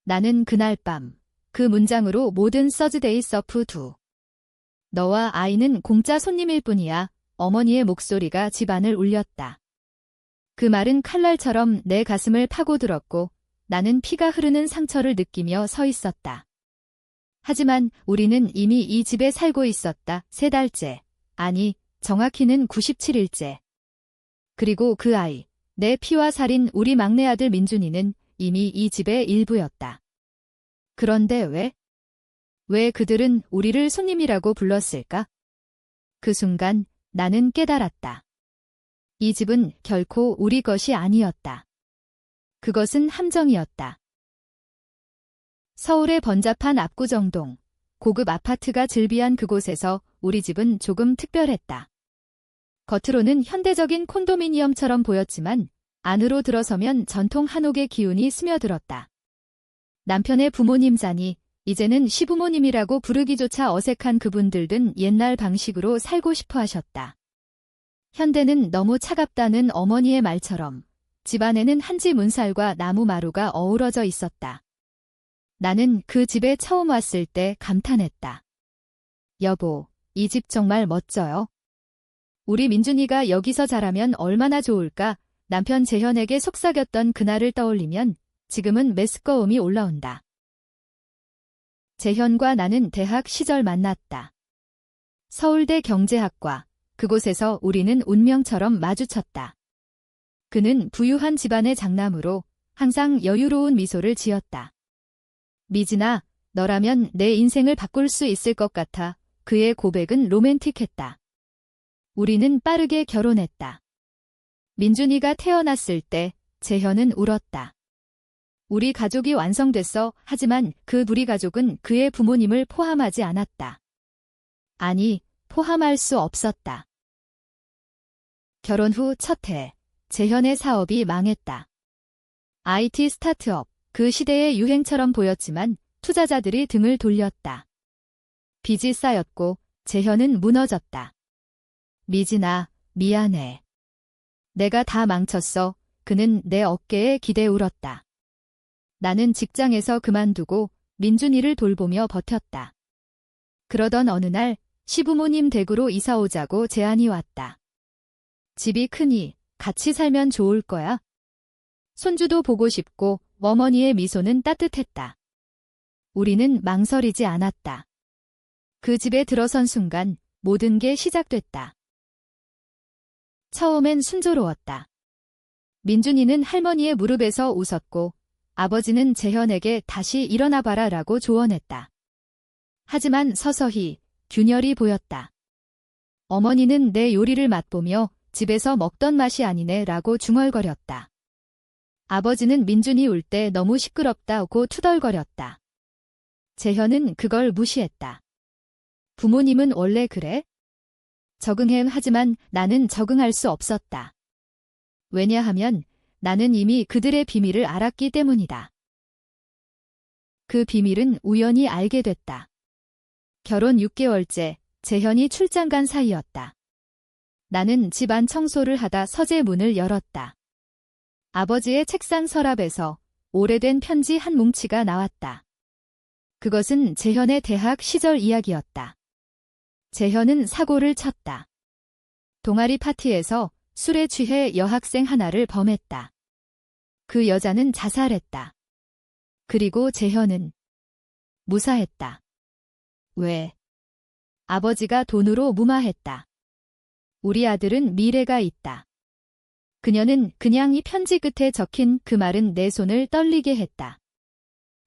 나는 그날 밤 그 문장으로 모든 서즈데이 서프 두. 너와 아이는 공짜 손님일 뿐이야. 어머니의 목소리가 집안을 울렸다. 그 말은 칼날처럼 내 가슴을 파고들었고 나는 피가 흐르는 상처를 느끼며 서 있었다. 하지만 우리는 이미 이 집에 살고 있었다. 3달째. 아니, 정확히는 97일째. 그리고 그 아이, 내 피와 살인 우리 막내 아들 민준이는 이미 이 집의 일부였다. 그런데 왜 그들은 우리를 손님이라고 불렀을까? 그 순간 나는 깨달았다. 이 집은 결코 우리 것이 아니었다. 그것은 함정이었다. 서울의 번잡한 압구정동, 고급 아파트가 즐비한 그곳에서 우리 집은 조금 특별했다. 겉으로는 현대적인 콘도미니엄처럼 보였지만 안으로 들어서면 전통 한옥의 기운이 스며들었다. 남편의 부모님 자니 이제는 시부모님이라고 부르기조차 어색한 그분들은 옛날 방식으로 살고 싶어 하셨다. 현대는 너무 차갑다는 어머니의 말처럼 집안에는 한지 문살과 나무 마루가 어우러져 있었다. 나는 그 집에 처음 왔을 때 감탄했다. 여보, 이 집 정말 멋져요. 우리 민준이가 여기서 자라면 얼마나 좋을까. 남편 재현에게 속삭였던 그날을 떠올리면 지금은 메스꺼움이 올라온다. 재현과 나는 대학 시절 만났다. 서울대 경제학과, 그곳에서 우리는 운명처럼 마주쳤다. 그는 부유한 집안의 장남으로 항상 여유로운 미소를 지었다. 미진아, 너라면 내 인생을 바꿀 수 있을 것 같아. 그의 고백은 로맨틱했다. 우리는 빠르게 결혼했다. 민준이가 태어났을 때 재현은 울었다. 우리 가족이 완성됐어. 하지만 그 우리 가족은 그의 부모님을 포함하지 않았다. 아니, 포함할 수 없었다. 결혼 후 첫 해, 재현의 사업이 망했다. IT 스타트업, 그 시대의 유행처럼 보였지만 투자자들이 등을 돌렸다. 빚이 쌓였고 재현은 무너졌다. 미진아, 미안해. 내가 다 망쳤어. 그는 내 어깨에 기대 울었다. 나는 직장에서 그만두고 민준이를 돌보며 버텼다. 그러던 어느 날 시부모님 댁으로 이사 오자고 제안이 왔다. 집이 크니 같이 살면 좋을 거야. 손주도 보고 싶고 어머니의 미소는 따뜻했다. 우리는 망설이지 않았다. 그 집에 들어선 순간 모든 게 시작됐다. 처음엔 순조로웠다. 민준이는 할머니의 무릎에서 웃었고 아버지는 재현에게 다시 일어나봐라 라고 조언했다. 하지만 서서히 균열이 보였다. 어머니는 내 요리를 맛보며 집에서 먹던 맛이 아니네 라고 중얼거렸다. 아버지는 민준이 울 때 너무 시끄럽다고 투덜거렸다. 재현은 그걸 무시했다. 부모님은 원래 그래? 적응해. 하지만 나는 적응할 수 없었다. 왜냐하면 나는 이미 그들의 비밀을 알았기 때문이다. 그 비밀은 우연히 알게 됐다. 결혼 6개월째 재현이 출장 간 사이였다. 나는 집안 청소를 하다 서재 문을 열었다. 아버지의 책상 서랍에서 오래된 편지 한 뭉치가 나왔다. 그것은 재현의 대학 시절 이야기였다. 재현은 사고를 쳤다. 동아리 파티에서 술에 취해 여학생 하나를 범했다. 그 여자는 자살했다. 그리고 재현은 무사했다. 왜? 아버지가 돈으로 무마했다. 우리 아들은 미래가 있다. 그녀는 그냥 이 편지 끝에 적힌 그 말은 내 손을 떨리게 했다.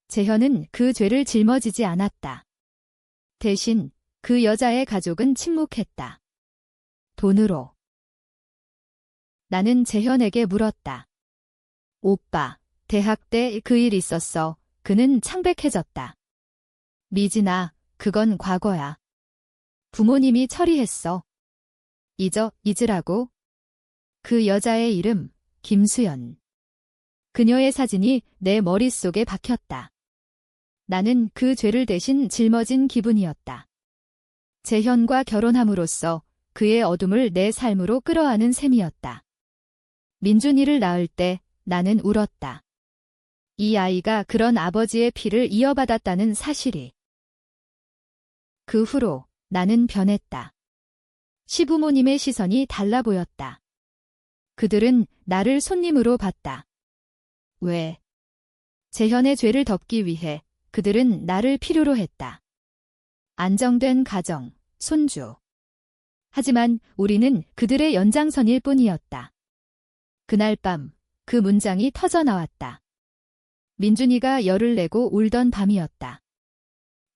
재현은 그 죄를 짊어지지 않았다. 대신 그 여자의 가족은 침묵했다. 돈으로. 나는 재현에게 물었다. 오빠, 대학 때 그 일 있었어. 그는 창백해졌다. 미진아, 그건 과거야. 부모님이 처리했어. 잊으라고. 그 여자의 이름, 김수연. 그녀의 사진이 내 머릿속에 박혔다. 나는 그 죄를 대신 짊어진 기분이었다. 재현과 결혼함으로써 그의 어둠을 내 삶으로 끌어안은 셈이었다. 민준이를 낳을 때 나는 울었다. 이 아이가 그런 아버지의 피를 이어받았다는 사실이. 그 후로 나는 변했다. 시부모님의 시선이 달라 보였다. 그들은 나를 손님으로 봤다. 왜? 재현의 죄를 덮기 위해 그들은 나를 필요로 했다. 안정된 가정, 손주. 하지만 우리는 그들의 연장선일 뿐이었다. 그날 밤 그 문장이 터져 나왔다. 민준이가 열을 내고 울던 밤이었다.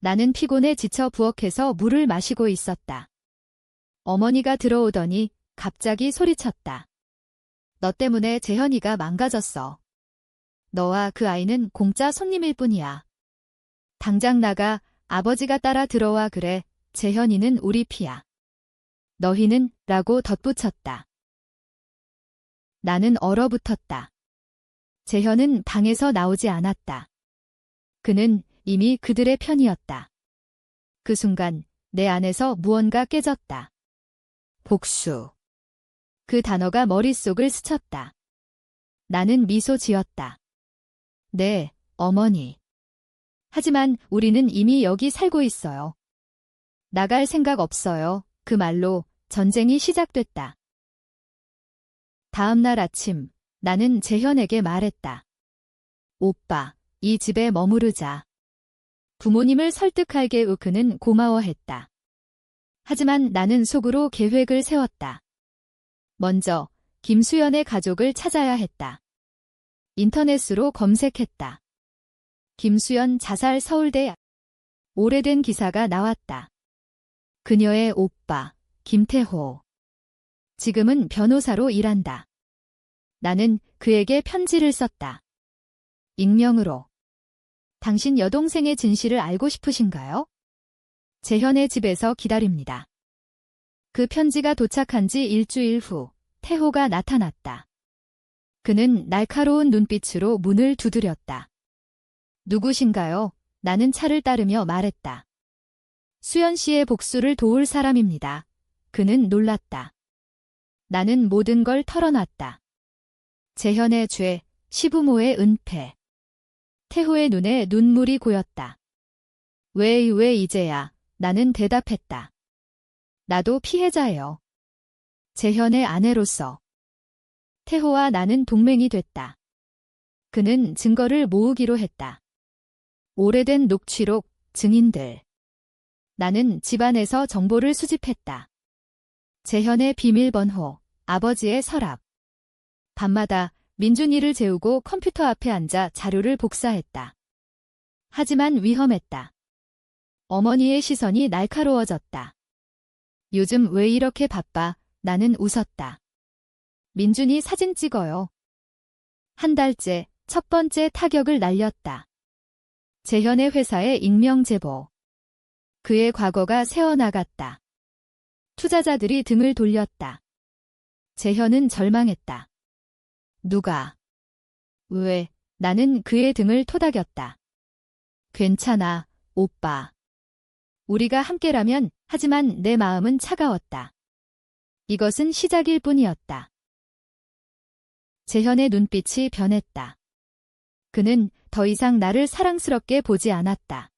나는 피곤해 지쳐 부엌에서 물을 마시고 있었다. 어머니가 들어오더니 갑자기 소리쳤다. 너 때문에 재현이가 망가졌어. 너와 그 아이는 공짜 손님일 뿐이야. 당장 나가. 아버지가 따라 들어와. 그래. 재현이는 우리 피야. 너희는 라고 덧붙였다. 나는 얼어붙었다. 재현은 방에서 나오지 않았다. 그는 이미 그들의 편이었다. 그 순간 내 안에서 무언가 깨졌다. 복수. 그 단어가 머릿속을 스쳤다. 나는 미소 지었다. 네, 어머니. 하지만 우리는 이미 여기 살고 있어요. 나갈 생각 없어요. 그 말로 전쟁이 시작됐다. 다음 날 아침 나는 재현에게 말했다. 오빠, 이 집에 머무르자. 부모님을 설득하게. 그는 고마워했다. 하지만 나는 속으로 계획을 세웠다. 먼저 김수연의 가족을 찾아야 했다. 인터넷으로 검색했다. 김수연 자살 서울대. 오래된 기사가 나왔다. 그녀의 오빠, 김태호. 지금은 변호사로 일한다. 나는 그에게 편지를 썼다. 익명으로. 당신 여동생의 진실을 알고 싶으신가요? 재현의 집에서 기다립니다. 그 편지가 도착한 지 일주일 후 태호가 나타났다. 그는 날카로운 눈빛으로 문을 두드렸다. 누구신가요? 나는 차를 따르며 말했다. 수연 씨의 복수를 도울 사람입니다. 그는 놀랐다. 나는 모든 걸 털어놨다. 재현의 죄, 시부모의 은폐. 태호의 눈에 눈물이 고였다. 왜 이제야? 나는 대답했다. 나도 피해자예요. 재현의 아내로서. 태호와 나는 동맹이 됐다. 그는 증거를 모으기로 했다. 오래된 녹취록, 증인들. 나는 집안에서 정보를 수집했다. 재현의 비밀번호, 아버지의 서랍. 밤마다 민준이를 재우고 컴퓨터 앞에 앉아 자료를 복사했다. 하지만 위험했다. 어머니의 시선이 날카로워졌다. 요즘 왜 이렇게 바빠? 나는 웃었다. 민준이 사진 찍어요. 한 달째 첫 번째 타격을 날렸다. 재현의 회사의 익명 제보. 그의 과거가 새어나갔다. 투자자들이 등을 돌렸다. 재현은 절망했다. 누가? 왜? 나는 그의 등을 토닥였다. 괜찮아, 오빠. 우리가 함께라면. 하지만 내 마음은 차가웠다. 이것은 시작일 뿐이었다. 재현의 눈빛이 변했다. 그는 더 이상 나를 사랑스럽게 보지 않았다.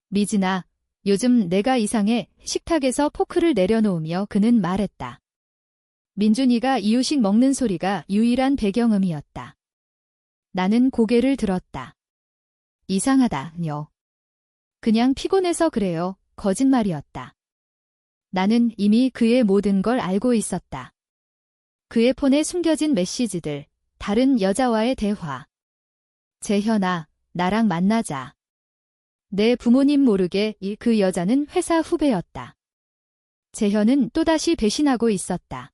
미진아, 요즘 내가 이상해. 식탁에서 포크를 내려놓으며 그는 말했다. 민준이가 이유식 먹는 소리가 유일한 배경음이었다. 나는 고개를 들었다. 이상하다뇨. 그냥 피곤해서 그래요. 거짓말이었다. 나는 이미 그의 모든 걸 알고 있었다. 그의 폰에 숨겨진 메시지들, 다른 여자와의 대화. 재현아, 나랑 만나자. 내 부모님 모르게 그 여자는 회사 후배였다. 재현은 또다시 배신하고 있었다.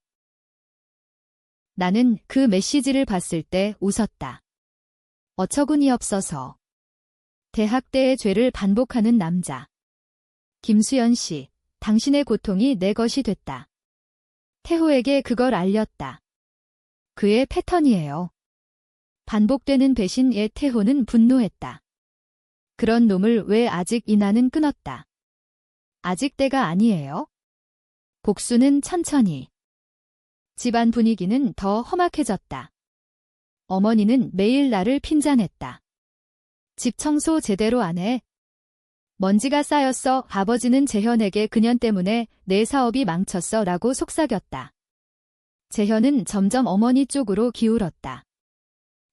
나는 그 메시지를 봤을 때 웃었다. 어처구니 없어서. 대학 때의 죄를 반복하는 남자. 김수연 씨, 당신의 고통이 내 것이 됐다. 태호에게 그걸 알렸다. 그의 패턴이에요. 반복되는 배신에 태호는 분노했다. 그런 놈을 왜 아직 이나는 끊었다. 아직 때가 아니에요? 복수는 천천히. 집안 분위기는 더 험악해졌다. 어머니는 매일 나를 핀잔했다. 집 청소 제대로 안 해? 먼지가 쌓였어. 아버지는 재현에게 그년 때문에 내 사업이 망쳤어 라고 속삭였다. 재현은 점점 어머니 쪽으로 기울었다.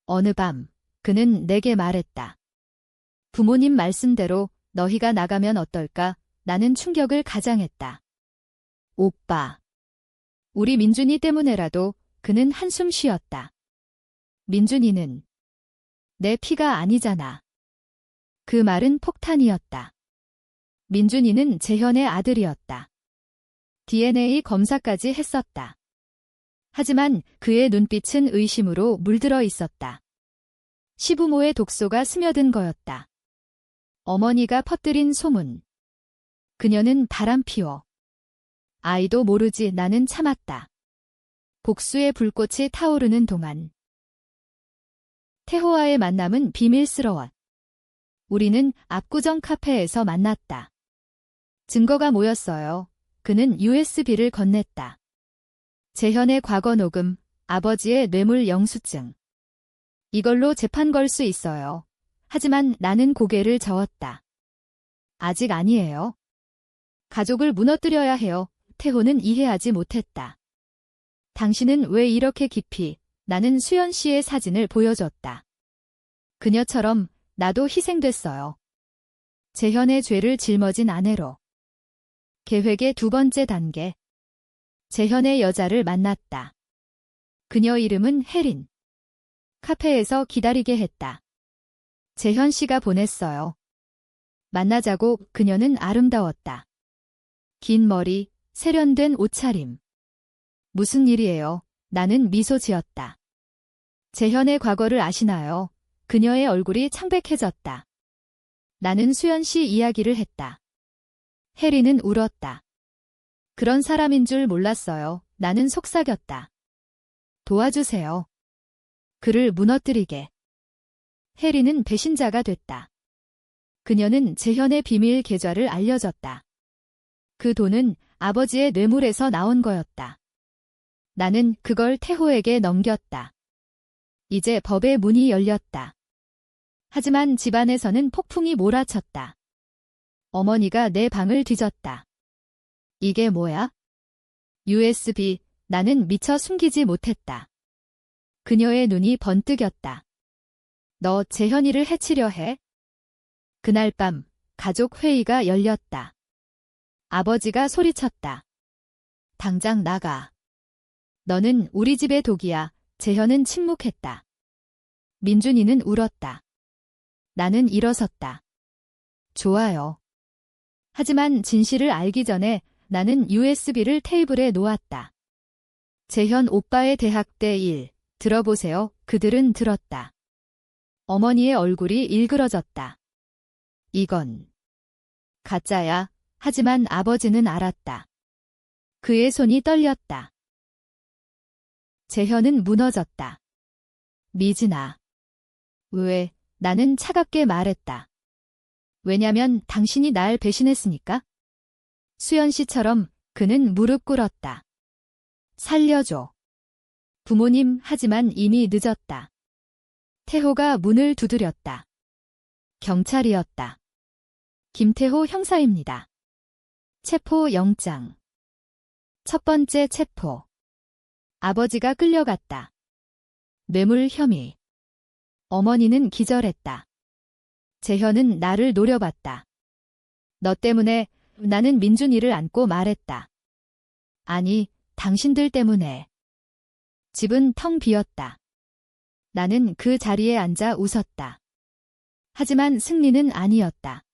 어느 밤 그는 내게 말했다. 부모님 말씀대로 너희가 나가면 어떨까? 나는 충격을 가장했다. 오빠. 우리 민준이 때문에라도. 그는 한숨 쉬었다. 민준이는 내 피가 아니잖아. 그 말은 폭탄이었다. 민준이는 재현의 아들이었다. DNA 검사까지 했었다. 하지만 그의 눈빛은 의심으로 물들어 있었다. 시부모의 독소가 스며든 거였다. 어머니가 퍼뜨린 소문. 그녀는 바람피워. 아이도 모르지. 나는 참았다. 복수의 불꽃이 타오르는 동안. 태호와의 만남은 비밀스러워. 우리는 압구정 카페에서 만났다. 증거가 모였어요. 그는 USB를 건넸다. 재현의 과거 녹음, 아버지의 뇌물 영수증. 이걸로 재판 걸 수 있어요. 하지만 나는 고개를 저었다. 아직 아니에요. 가족을 무너뜨려야 해요. 태호는 이해하지 못했다. 당신은 왜 이렇게 깊이? 나는 수연 씨의 사진을 보여줬다. 그녀처럼 나도 희생됐어요. 재현의 죄를 짊어진 아내로. 계획의 두 번째 단계. 재현의 여자를 만났다. 그녀 이름은 혜린. 카페에서 기다리게 했다. 재현 씨가 보냈어요. 만나자고. 그녀는 아름다웠다. 긴 머리, 세련된 옷차림. 무슨 일이에요? 나는 미소 지었다. 재현의 과거를 아시나요? 그녀의 얼굴이 창백해졌다. 나는 수연 씨 이야기를 했다. 혜리는 울었다. 그런 사람인 줄 몰랐어요. 나는 속삭였다. 도와주세요. 그를 무너뜨리게. 혜리는 배신자가 됐다. 그녀는 재현의 비밀 계좌를 알려줬다. 그 돈은 아버지의 뇌물에서 나온 거였다. 나는 그걸 태호에게 넘겼다. 이제 법의 문이 열렸다. 하지만 집안에서는 폭풍이 몰아쳤다. 어머니가 내 방을 뒤졌다. 이게 뭐야? USB. 나는 미처 숨기지 못했다. 그녀의 눈이 번뜩였다. 너 재현이를 해치려 해? 그날 밤 가족 회의가 열렸다. 아버지가 소리쳤다. 당장 나가. 너는 우리 집의 독이야. 재현은 침묵했다. 민준이는 울었다. 나는 일어섰다. 좋아요. 하지만 진실을 알기 전에 나는 USB를 테이블에 놓았다. 재현 오빠의 대학때 일. 들어보세요. 그들은 들었다. 어머니의 얼굴이 일그러졌다. 이건 가짜야. 하지만 아버지는 알았다. 그의 손이 떨렸다. 재현은 무너졌다. 미진아. 왜? 나는 차갑게 말했다. 왜냐면 당신이 날 배신했으니까? 수연 씨처럼. 그는 무릎 꿇었다. 살려줘. 부모님. 하지만 이미 늦었다. 태호가 문을 두드렸다. 경찰이었다. 김태호 형사입니다. 체포 영장. 첫 번째 체포. 아버지가 끌려갔다. 뇌물 혐의. 어머니는 기절했다. 재현은 나를 노려봤다. 너 때문에. 나는 민준이를 안고 말했다. 아니, 당신들 때문에. 집은 텅 비었다. 나는 그 자리에 앉아 웃었다. 하지만 승리는 아니었다.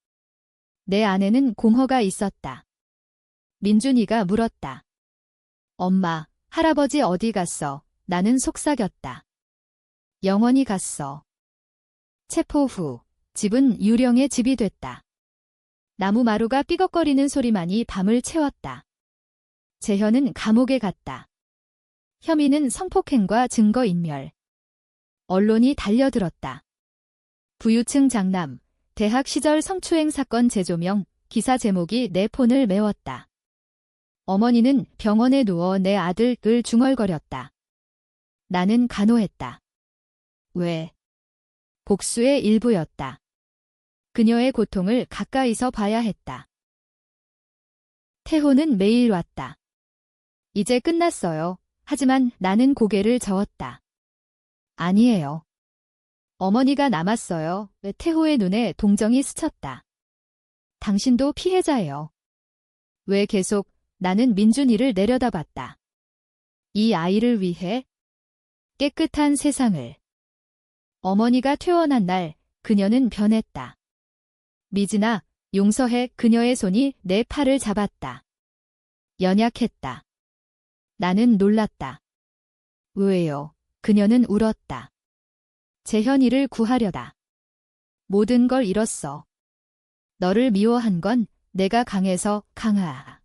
내 안에는 공허가 있었다. 민준이가 물었다. 엄마, 할아버지 어디 갔어? 나는 속삭였다. 영원히 갔어. 체포 후 집은 유령의 집이 됐다. 나무마루가 삐걱거리는 소리만이 밤을 채웠다. 재현은 감옥에 갔다. 혐의는 성폭행과 증거인멸. 언론이 달려들었다. 부유층 장남, 대학 시절 성추행 사건 재조명, 기사 제목이 내 폰을 메웠다. 어머니는 병원에 누워 내 아들을 중얼거렸다. 나는 간호했다. 왜? 복수의 일부였다. 그녀의 고통을 가까이서 봐야 했다. 태호는 매일 왔다. 이제 끝났어요. 하지만 나는 고개를 저었다. 아니에요. 어머니가 남았어요. 태호의 눈에 동정이 스쳤다. 당신도 피해자예요. 왜 계속 나는 민준이를 내려다봤다. 이 아이를 위해 깨끗한 세상을. 어머니가 퇴원한 날 그녀는 변했다. 미진아, 용서해. 그녀의 손이 내 팔을 잡았다. 연약했다. 나는 놀랐다. 왜요? 그녀는 울었다. 재현이를 구하려다. 모든 걸 잃었어. 너를 미워한 건 내가 강해서 강하.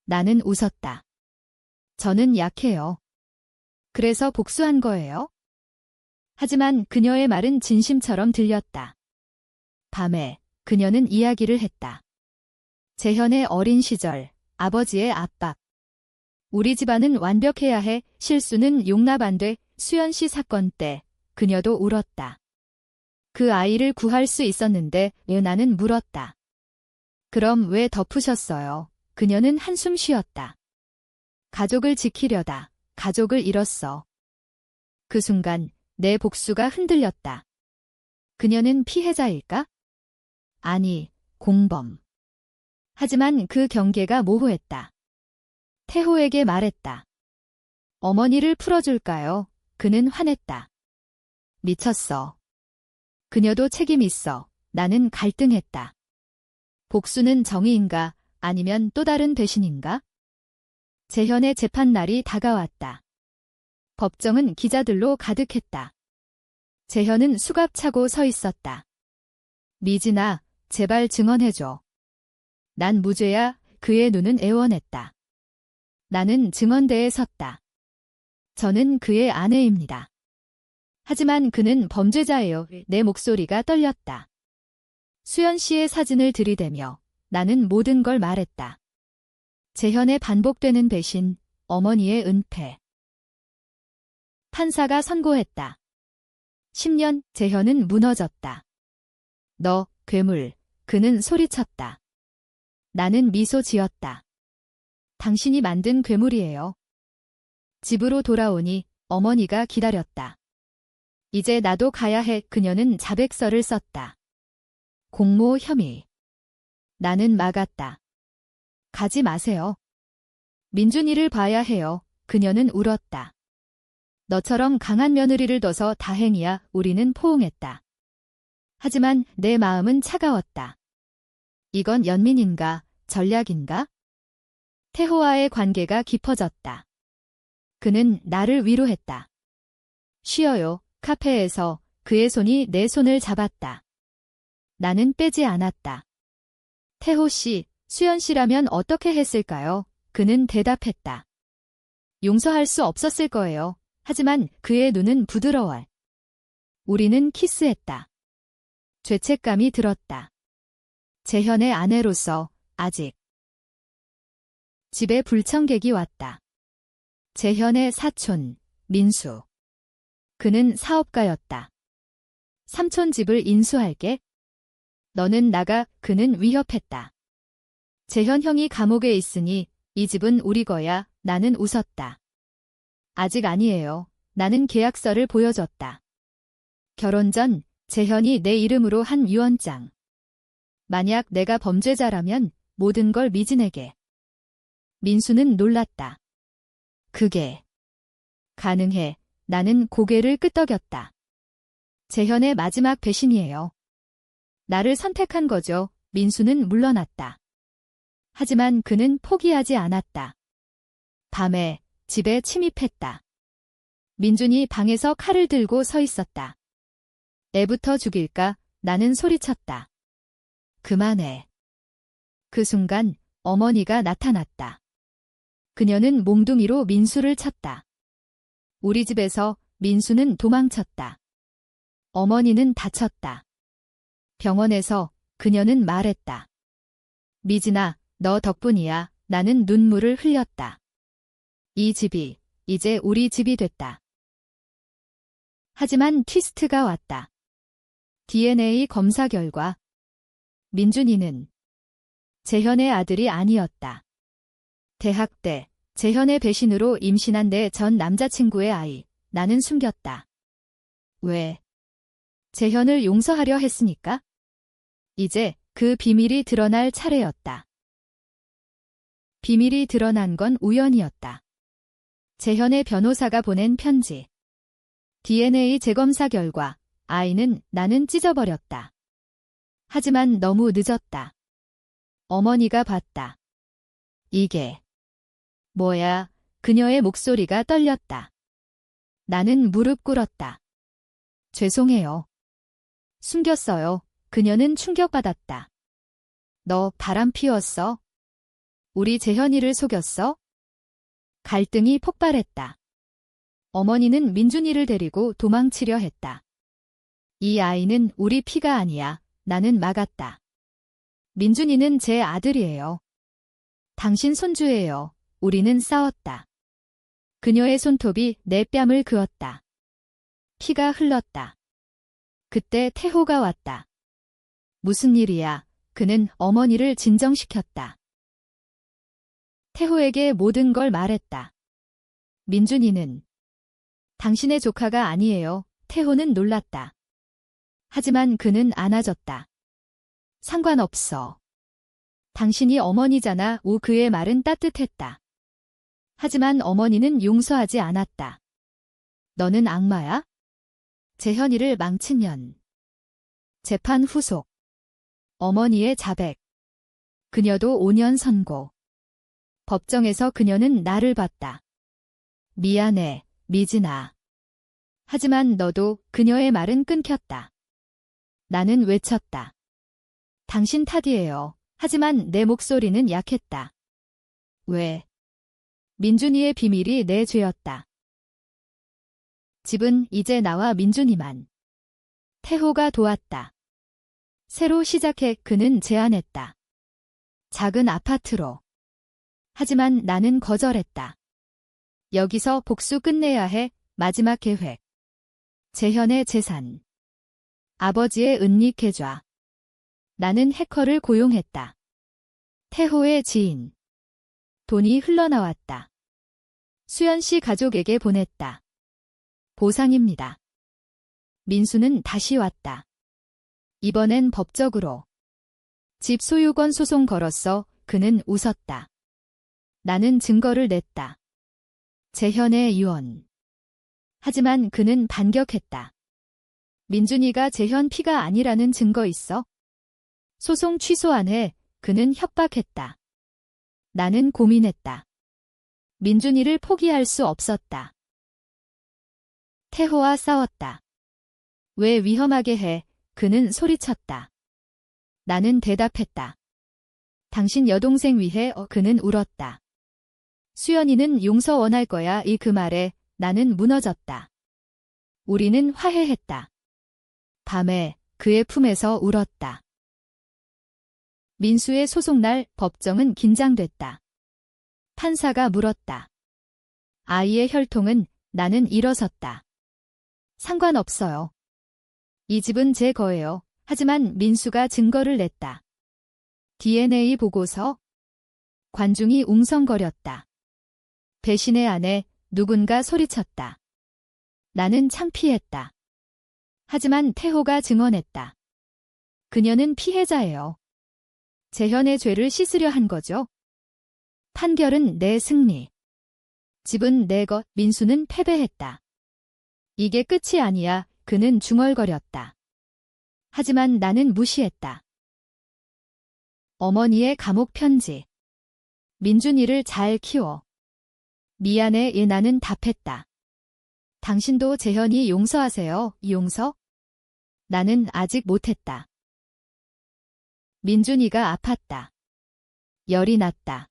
나는 웃었다. 저는 약해요. 그래서 복수한 거예요? 하지만 그녀의 말은 진심처럼 들렸다. 밤에 그녀는 이야기를 했다. 재현의 어린 시절, 아버지의 압박. 우리 집안은 완벽해야 해. 실수는 용납 안 돼. 수연 씨 사건 때 그녀도 울었다. 그 아이를 구할 수 있었는데 왜 나는 물었다. 그럼 왜 덮으셨어요? 그녀는 한숨 쉬었다. 가족을 지키려다 가족을 잃었어. 그 순간 내 복수가 흔들렸다. 그녀는 피해자일까? 아니, 공범. 하지만 그 경계가 모호했다. 태호에게 말했다. 어머니를 풀어줄까요? 그는 화냈다. 미쳤어. 그녀도 책임 있어. 나는 갈등했다. 복수는 정의인가? 아니면 또 다른 배신인가? 재현의 재판날이 다가왔다. 법정은 기자들로 가득했다. 재현은 수갑 차고 서 있었다. 미진아, 제발 증언해줘. 난 무죄야. 그의 눈은 애원했다. 나는 증언대에 섰다. 저는 그의 아내입니다. 하지만 그는 범죄자예요. 내 목소리가 떨렸다. 수연 씨의 사진을 들이대며 나는 모든 걸 말했다. 재현의 반복되는 배신, 어머니의 은폐. 판사가 선고했다. 10년, 재현은 무너졌다. 너, 괴물. 그는 소리쳤다. 나는 미소 지었다. 당신이 만든 괴물이에요. 집으로 돌아오니 어머니가 기다렸다. 이제 나도 가야 해. 그녀는 자백서를 썼다. 공모 혐의. 나는 막았다. 가지 마세요. 민준이를 봐야 해요. 그녀는 울었다. 너처럼 강한 며느리를 둬서 다행이야. 우리는 포옹했다. 하지만 내 마음은 차가웠다. 이건 연민인가, 전략인가? 태호와의 관계가 깊어졌다. 그는 나를 위로했다. 쉬어요. 카페에서 그의 손이 내 손을 잡았다. 나는 빼지 않았다. 태호 씨, 수연 씨라면 어떻게 했을까요? 그는 대답했다. 용서할 수 없었을 거예요. 하지만 그의 눈은 부드러워. 우리는 키스했다. 죄책감이 들었다. 재현의 아내로서 아직. 집에 불청객이 왔다. 재현의 사촌, 민수. 그는 사업가였다. 삼촌 집을 인수할게. 너는 나가. 그는 위협했다. 재현 형이 감옥에 있으니 이 집은 우리 거야. 나는 웃었다. 아직 아니에요. 나는 계약서를 보여줬다. 결혼 전 재현이 내 이름으로 한 유언장. 만약 내가 범죄자라면 모든 걸 미진에게. 민수는 놀랐다. 그게 가능해. 나는 고개를 끄덕였다. 재현의 마지막 배신이에요. 나를 선택한 거죠. 민수는 물러났다. 하지만 그는 포기하지 않았다. 밤에 집에 침입했다. 민준이 방에서 칼을 들고 서 있었다. 애부터 죽일까? 나는 소리쳤다. 그만해. 그 순간 어머니가 나타났다. 그녀는 몽둥이로 민수를 쳤다. 우리 집에서 민수는 도망쳤다. 어머니는 다쳤다. 병원에서 그녀는 말했다. 미진아, 너 덕분이야. 나는 눈물을 흘렸다. 이 집이 이제 우리 집이 됐다. 하지만 트위스트가 왔다. DNA 검사 결과 민준이는 재현의 아들이 아니었다. 대학 때 재현의 배신으로 임신한 내 전 남자친구의 아이, 나는 숨겼다. 왜? 재현을 용서하려 했으니까? 이제 그 비밀이 드러날 차례였다. 비밀이 드러난 건 우연이었다. 재현의 변호사가 보낸 편지. DNA 재검사 결과 아이는 나는 찢어버렸다. 하지만 너무 늦었다. 어머니가 봤다. 이게 뭐야? 그녀의 목소리가 떨렸다. 나는 무릎 꿇었다. 죄송해요. 숨겼어요. 그녀는 충격받았다. 너 바람 피웠어? 우리 재현이를 속였어? 갈등이 폭발했다. 어머니는 민준이를 데리고 도망치려 했다. 이 아이는 우리 피가 아니야. 나는 막았다. 민준이는 제 아들이에요. 당신 손주예요. 우리는 싸웠다. 그녀의 손톱이 내 뺨을 그었다. 피가 흘렀다. 그때 태호가 왔다. 무슨 일이야? 그는 어머니를 진정시켰다. 태호에게 모든 걸 말했다. 민준이는 당신의 조카가 아니에요. 태호는 놀랐다. 하지만 그는 안아줬다. 상관없어. 당신이 어머니잖아. 그의 말은 따뜻했다. 하지만 어머니는 용서하지 않았다. 너는 악마야? 재현이를 망치면. 재판 후속. 어머니의 자백. 그녀도 5년 선고. 법정에서 그녀는 나를 봤다. 미안해, 미진아. 하지만 너도. 그녀의 말은 끊겼다. 나는 외쳤다. 당신 탓이에요. 하지만 내 목소리는 약했다. 왜? 민준이의 비밀이 내 죄였다. 집은 이제 나와 민준이만. 태호가 도왔다. 새로 시작해. 그는 제안했다. 작은 아파트로. 하지만 나는 거절했다. 여기서 복수 끝내야 해. 마지막 계획. 재현의 재산. 아버지의 은닉 계좌. 나는 해커를 고용했다. 태호의 지인. 돈이 흘러나왔다. 수연 씨 가족에게 보냈다. 보상입니다. 민수는 다시 왔다. 이번엔 법적으로. 집 소유권 소송 걸었어. 그는 웃었다. 나는 증거를 냈다. 재현의 유언. 하지만 그는 반격했다. 민준이가 재현 피가 아니라는 증거 있어? 소송 취소 안 해. 그는 협박했다. 나는 고민했다. 민준이를 포기할 수 없었다. 태호와 싸웠다. 왜 위험하게 해? 그는 소리쳤다. 나는 대답했다. 당신 여동생 위해. 그는 울었다. 수연이는 용서 원할 거야. 그 말에 나는 무너졌다. 우리는 화해했다. 밤에 그의 품에서 울었다. 민수의 소송날 법정은 긴장됐다. 판사가 물었다. 아이의 혈통은? 나는 일어섰다. 상관없어요. 이 집은 제 거예요. 하지만 민수가 증거를 냈다. DNA 보고서. 관중이 웅성거렸다. 배신의 아내. 누군가 소리쳤다. 나는 창피했다. 하지만 태호가 증언했다. 그녀는 피해자예요. 재현의 죄를 씻으려 한 거죠. 판결은 내 승리. 집은 내 것. 민수는 패배했다. 이게 끝이 아니야. 그는 중얼거렸다. 하지만 나는 무시했다. 어머니의 감옥 편지. 민준이를 잘 키워. 미안해. 나는 답했다. 당신도 재현이 용서하세요. 용서? 나는 아직 못했다. 민준이가 아팠다. 열이 났다.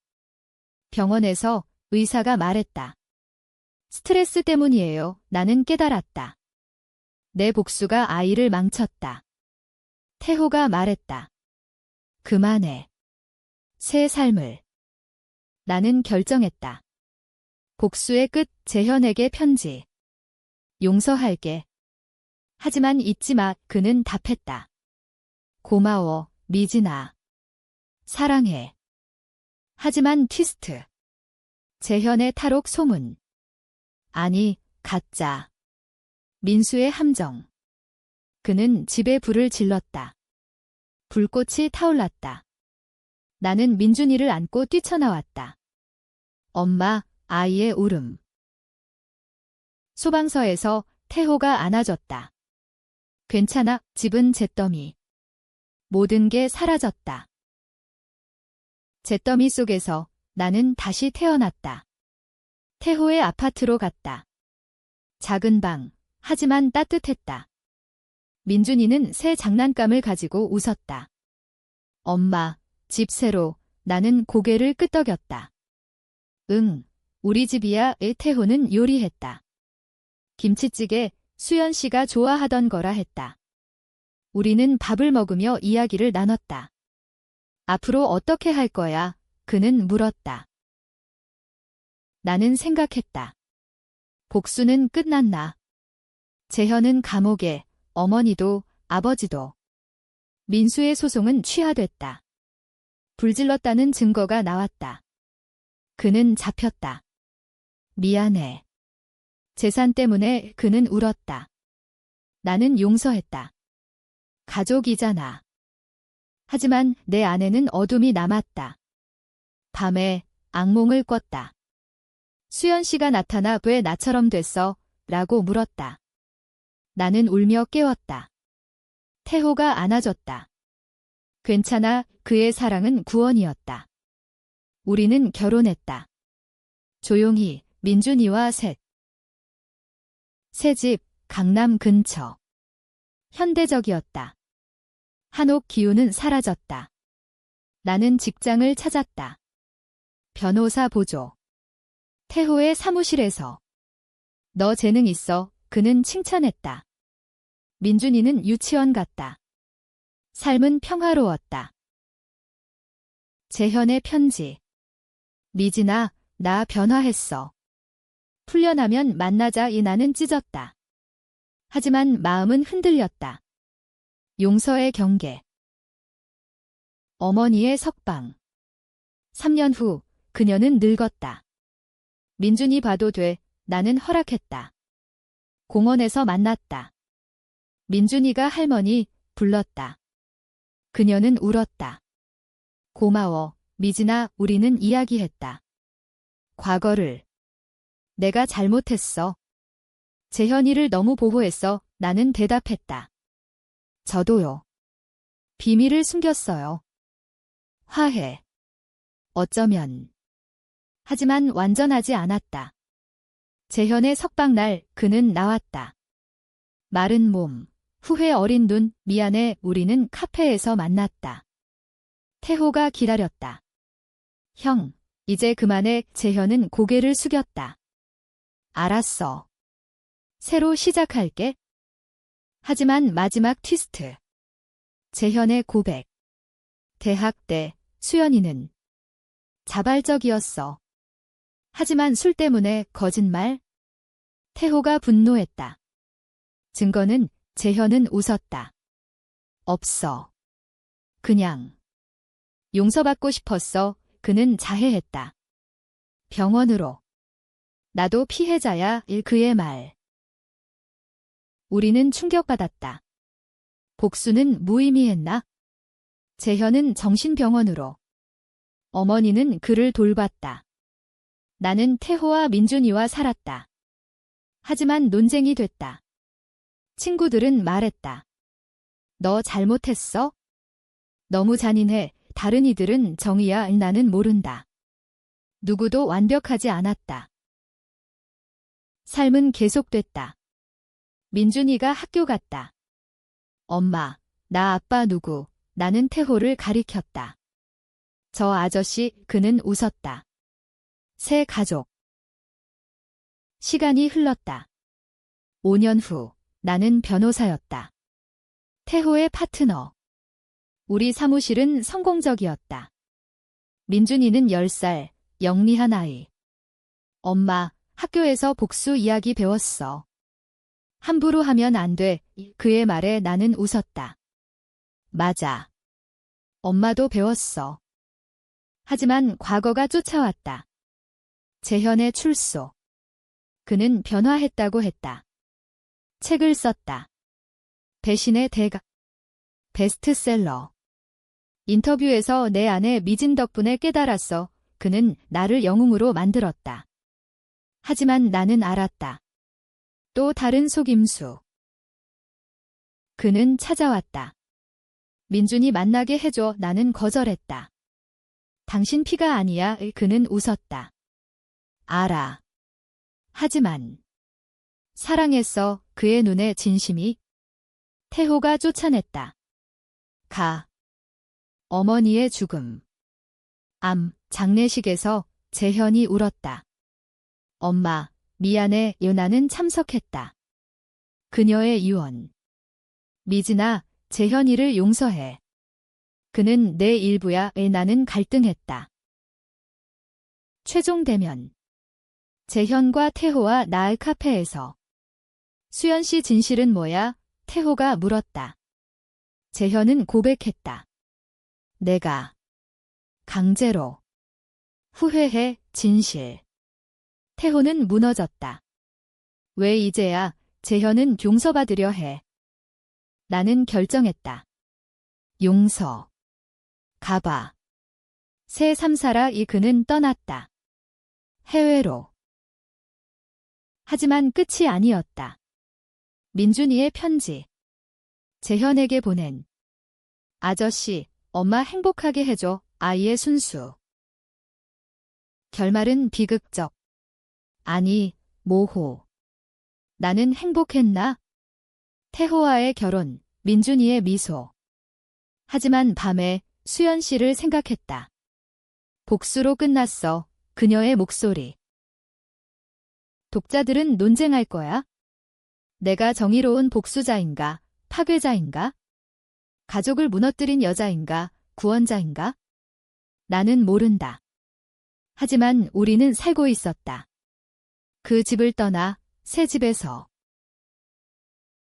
병원에서 의사가 말했다. 스트레스 때문이에요. 나는 깨달았다. 내 복수가 아이를 망쳤다. 태호가 말했다. 그만해. 새 삶을. 나는 결정했다. 복수의 끝. 재현에게 편지. 용서할게. 하지만 잊지 마, 그는 답했다. 고마워, 미진아. 사랑해. 하지만 트위스트. 재현의 탈옥 소문. 아니, 가짜. 민수의 함정. 그는 집에 불을 질렀다. 불꽃이 타올랐다. 나는 민준이를 안고 뛰쳐나왔다. 엄마, 아이의 울음. 소방서에서 태호가 안아줬다. 괜찮아, 집은 잿더미. 모든 게 사라졌다. 잿더미 속에서 나는 다시 태어났다. 태호의 아파트로 갔다. 작은 방, 하지만 따뜻했다. 민준이는 새 장난감을 가지고 웃었다. 엄마, 집 새로. 나는 고개를 끄덕였다. 응, 우리 집이야. 태호는 요리했다. 김치찌개, 수연 씨가 좋아하던 거라 했다. 우리는 밥을 먹으며 이야기를 나눴다. 앞으로 어떻게 할 거야? 그는 물었다. 나는 생각했다. 복수는 끝났나? 재현은 감옥에, 어머니도, 아버지도. 민수의 소송은 취하됐다. 불질렀다는 증거가 나왔다. 그는 잡혔다. 미안해. 재산 때문에 그는 울었다. 나는 용서했다. 가족이잖아. 하지만 내 안에는 어둠이 남았다. 밤에 악몽을 꿨다. 수연 씨가 나타나 왜 나처럼 됐어? 라고 물었다. 나는 울며 깨웠다. 태호가 안아줬다. 괜찮아, 그의 사랑은 구원이었다. 우리는 결혼했다. 조용히, 민준이와 새 집, 강남 근처. 현대적이었다. 한옥 기운은 사라졌다. 나는 직장을 찾았다. 변호사 보조. 태호의 사무실에서. 너 재능 있어, 그는 칭찬했다. 민준이는 유치원 갔다. 삶은 평화로웠다. 재현의 편지. 미진아, 나 변화했어. 풀려나면 만나자. 이 나는 찢었다. 하지만 마음은 흔들렸다. 용서의 경계. 어머니의 석방. 3년 후 그녀는 늙었다. 민준이 봐도 돼. 나는 허락했다. 공원에서 만났다. 민준이가 할머니 불렀다. 그녀는 울었다. 고마워, 미진아. 우리는 이야기했다. 과거를. 내가 잘못했어. 재현이를 너무 보호했어. 나는 대답했다. 저도요. 비밀을 숨겼어요. 화해. 어쩌면. 하지만 완전하지 않았다. 재현의 석방날 그는 나왔다. 마른 몸, 후회 어린 눈. 미안해. 우리는 카페에서 만났다. 태호가 기다렸다. 형, 이제 그만해. 재현은 고개를 숙였다. 알았어. 새로 시작할게. 하지만 마지막 트위스트. 재현의 고백. 대학 때 수연이는 자발적이었어. 하지만 술 때문에 거짓말? 태호가 분노했다. 증거는. 재현은 웃었다. 없어. 그냥. 용서받고 싶었어. 그는 자해했다. 병원으로. 나도 피해자야. 그의 말. 우리는 충격받았다. 복수는 무의미했나? 재현은 정신병원으로. 어머니는 그를 돌봤다. 나는 태호와 민준이와 살았다. 하지만 논쟁이 됐다. 친구들은 말했다. 너 잘못했어? 너무 잔인해. 다른 이들은 정의야. 나는 모른다. 누구도 완벽하지 않았다. 삶은 계속됐다. 민준이가 학교 갔다. 엄마, 나 아빠 누구? 나는 태호를 가리켰다. 저 아저씨. 그는 웃었다. 새 가족. 시간이 흘렀다. 5년 후 나는 변호사였다. 태호의 파트너. 우리 사무실은 성공적이었다. 민준이는 10살, 영리한 아이. 엄마, 학교에서 복수 이야기 배웠어. 함부로 하면 안 돼. 그의 말에 나는 웃었다. 맞아. 엄마도 배웠어. 하지만 과거가 쫓아왔다. 재현의 출소. 그는 변화했다고 했다. 책을 썼다. 배신의 대가. 베스트셀러. 인터뷰에서 내 안에 미진 덕분에 깨달았어. 그는 나를 영웅으로 만들었다. 하지만 나는 알았다. 또 다른 속임수. 그는 찾아왔다. 민준이 만나게 해줘. 나는 거절했다. 당신 피가 아니야. 그는 웃었다. 알아. 하지만 사랑했어. 그의 눈에 진심이. 태호가 쫓아냈다. 가. 어머니의 죽음. 장례식에서 재현이 울었다. 엄마, 미안해. 나는 참석했다. 그녀의 유언. 미진아, 재현이를 용서해. 그는 내 일부야. 나는 갈등했다. 최종 대면. 재현과 태호와 나의 카페에서. 수연 씨 진실은 뭐야? 태호가 물었다. 재현은 고백했다. 내가 강제로. 후회해. 진실. 태호는 무너졌다. 왜 이제야? 재현은 용서받으려 해. 나는 결정했다. 용서. 가봐. 새 삶살아. 그는 떠났다. 해외로. 하지만 끝이 아니었다. 민준이의 편지. 재현에게 보낸. 아저씨, 엄마 행복하게 해줘. 아이의 순수. 결말은 비극적. 아니, 모호. 나는 행복했나? 태호와의 결혼, 민준이의 미소. 하지만 밤에 수연 씨를 생각했다. 복수로 끝났어. 그녀의 목소리. 독자들은 논쟁할 거야? 내가 정의로운 복수자인가? 파괴자인가? 가족을 무너뜨린 여자인가? 구원자인가? 나는 모른다. 하지만 우리는 살고 있었다. 그 집을 떠나 새 집에서.